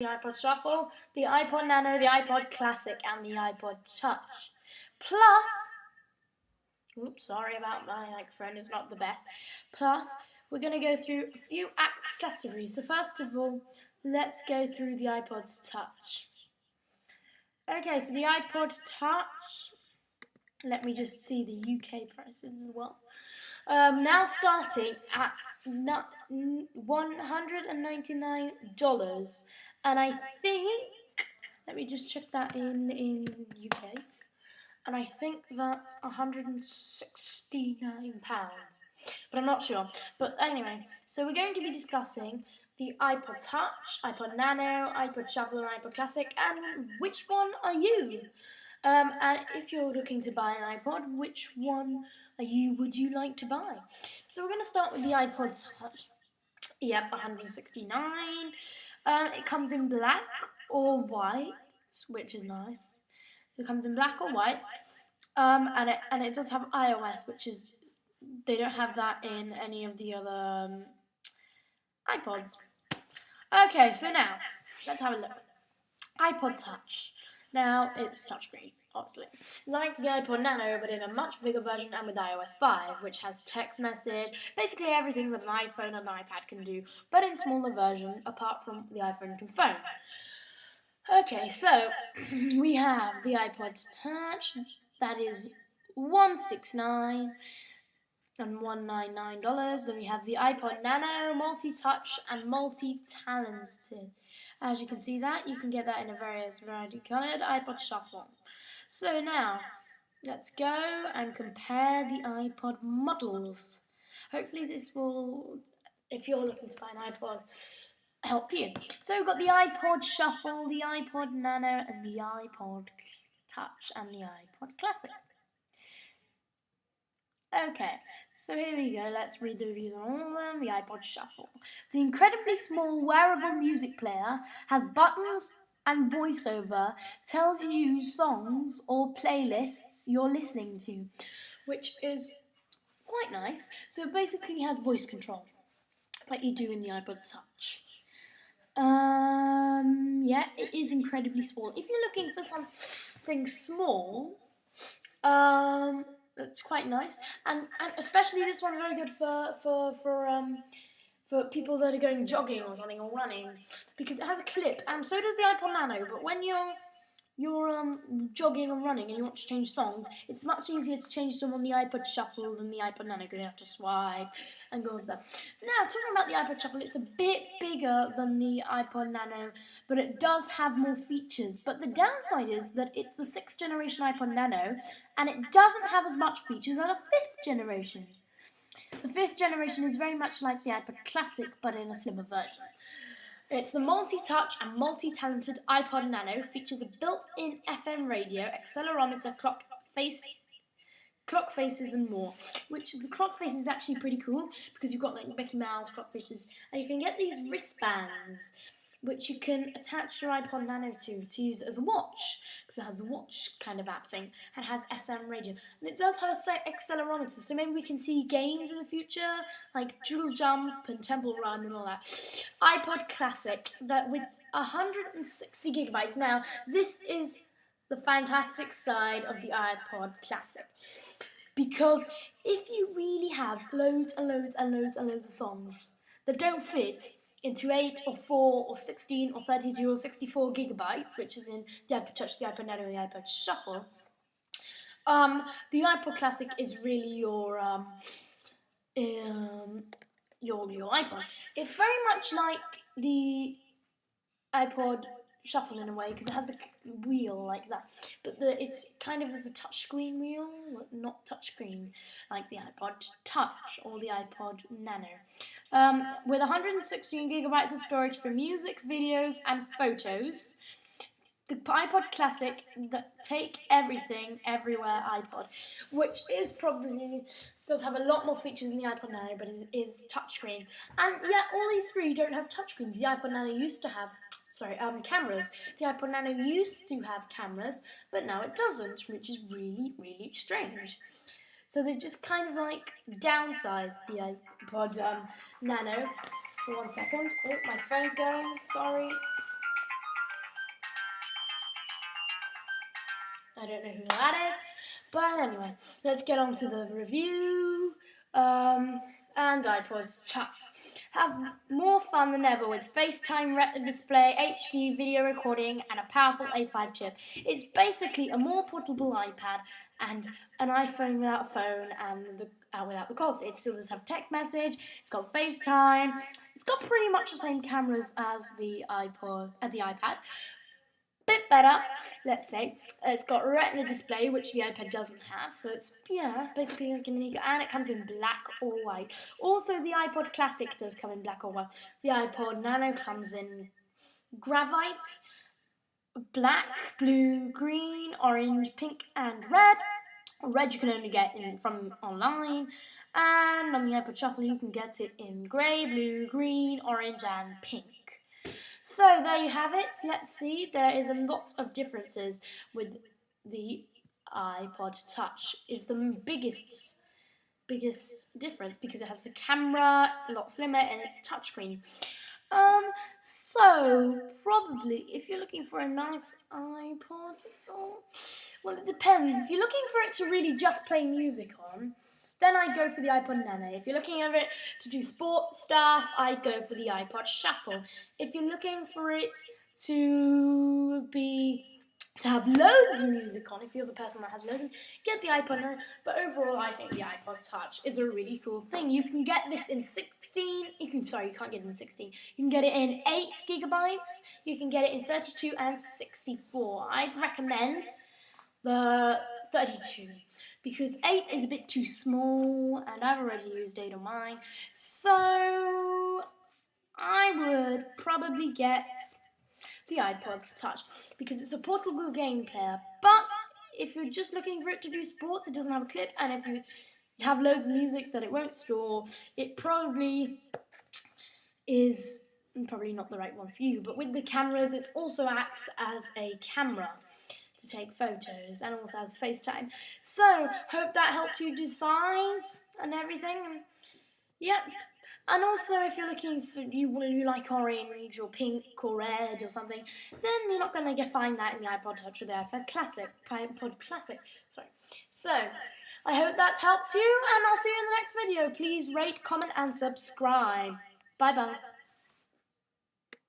the iPod Shuffle, the iPod Nano, the iPod Classic, and the iPod Touch. Plus, oops, sorry about my microphone, it's not the best. Plus, we're going to go through a few accessories. So first of all, let's go through the iPod's Touch. Okay, so the iPod Touch, let me just see the UK prices as well. Now starting at $199, and I think, let me just check that in UK, and I think that's £169, but I'm not sure. But anyway, so we're going to be discussing the iPod Touch, iPod Nano, iPod Shuffle, and iPod Classic, and which one are you? And if you're looking to buy an iPod, which one would you like to buy? So we're going to start with the iPod Touch. Yep, 169. It comes in black or white, which is nice. It comes in black or white, and it does have iOS, which is, they don't have that in any of the other iPods. Okay, so now let's have a look. iPod Touch. Now it's touchscreen, obviously, like the iPod Nano, but in a much bigger version and with iOS 5, which has text message, basically everything that an iPhone and an iPad can do, but in smaller version, apart from the iPhone can phone. Okay, so we have the iPod Touch. That is $169 and $199. Then we have the iPod Nano, multi-touch and multi-talented. As you can see that, you can get that in a variety coloured iPod Shuffle. So now, let's go and compare the iPod models. Hopefully this will, if you're looking to buy an iPod, help you. So we've got the iPod Shuffle, the iPod Nano, and the iPod Touch, and the iPod Classic. Okay, so here we go, let's read the reviews on all of them. The iPod Shuffle. The incredibly small wearable music player has buttons and voiceover, tells you songs or playlists you're listening to, which is quite nice. So it basically has voice control, like you do in the iPod Touch. Yeah, it is incredibly small. If you're looking for something small, it's quite nice, and especially this one's very good for people that are going jogging or something or running, because it has a clip, and so does the iPod Nano. But when you're jogging and running and you want to change songs, it's much easier to change them on the iPod Shuffle than the iPod Nano, because you have to swipe and go and stuff. Now, talking about the iPod Shuffle, it's a bit bigger than the iPod Nano, but it does have more features. But the downside is that it's the 6th generation iPod Nano, and it doesn't have as much features as the 5th generation. The 5th generation is very much like the iPod Classic, but in a slimmer version. It's the multi-touch and multi-talented iPod Nano, features a built-in FM radio, accelerometer, clock faces and more. Which the clock face is actually pretty cool, because you've got like Mickey Mouse clock faces, and you can get these wristbands which you can attach your iPod Nano to use as a watch, because it has a watch kind of app thing, and has SM radio. And it does have a accelerometer, so maybe we can see games in the future, like Jewel Jump and Temple Run and all that. iPod Classic, that with 160 gigabytes. Now, this is the fantastic side of the iPod Classic, because if you really have loads and loads and loads and loads of songs that don't fit into 8 or 4 or 16 or 32 or 64 gigabytes, which is in the iPod Touch, the iPod Nano, and the iPod Shuffle, the iPod Classic is really your iPod. It's very much like the iPod Shuffle in a way, because it has a wheel like that, but it's kind of as a touchscreen wheel, not touchscreen like the iPod Touch or the iPod Nano. With 116 gigabytes of storage for music, videos, and photos. The iPod Classic, the take everything, everywhere iPod, which is probably, does have a lot more features than the iPod Nano, but it is touchscreen. And yeah, all these three don't have touchscreens. The iPod Nano used to have, cameras. The iPod Nano used to have cameras, but now it doesn't, which is really, really strange. So they've just kind of like downsized the iPod Nano. For 1 second. Oh, my phone's going, sorry. I don't know who that is. But anyway, let's get on to the review. And iPods Touch. Have more fun than ever with FaceTime Retina display, HD video recording, and a powerful A5 chip. It's basically a more portable iPad and an iPhone without a phone and without the cost. It still does have text message. It's got FaceTime. It's got pretty much the same cameras as the iPad. Bit better, let's say. It's got a Retina display, which the iPad doesn't have, so it's, basically like and it comes in black or white. Also, the iPod Classic does come in black or white. The iPod Nano comes in graphite, black, blue, green, orange, pink, and red. Red you can only get from online, and on the iPod Shuffle you can get it in grey, blue, green, orange, and pink. So there you have it. Let's see. There is a lot of differences with the iPod Touch. Is the biggest difference because it has the camera, it's a lot slimmer, and it's touchscreen. So probably if you're looking for a nice iPod, well, it depends. If you're looking for it to really just play music on, then I'd go for the iPod Nano. If you're looking at it to do sport stuff, I'd go for the iPod Shuffle. If you're looking for it to have loads of music on, if you're the person that has loads, get the iPod Nano. But overall, I think the iPod Touch is a really cool thing. You can get this in 16. You can't get it in 16. You can get it in 8 gigabytes. You can get it in 32 and 64. I'd recommend the 32 because 8 is a bit too small and I've already used 8 on mine, so I would probably get the iPod Touch because it's a portable game player. But if you're just looking for it to do sports, it doesn't have a clip, and if you have loads of music that it won't store, it probably is not the right one for you. But with the cameras, it also acts as a camera to take photos and also has FaceTime. So, hope that helped you decide and everything. Yep. And also, if you're looking for you like orange or pink or red or something, then you're not going to find that in the iPod Touch or the iPod Classic. Sorry. So, I hope that's helped you, and I'll see you in the next video. Please rate, comment, and subscribe. Bye bye.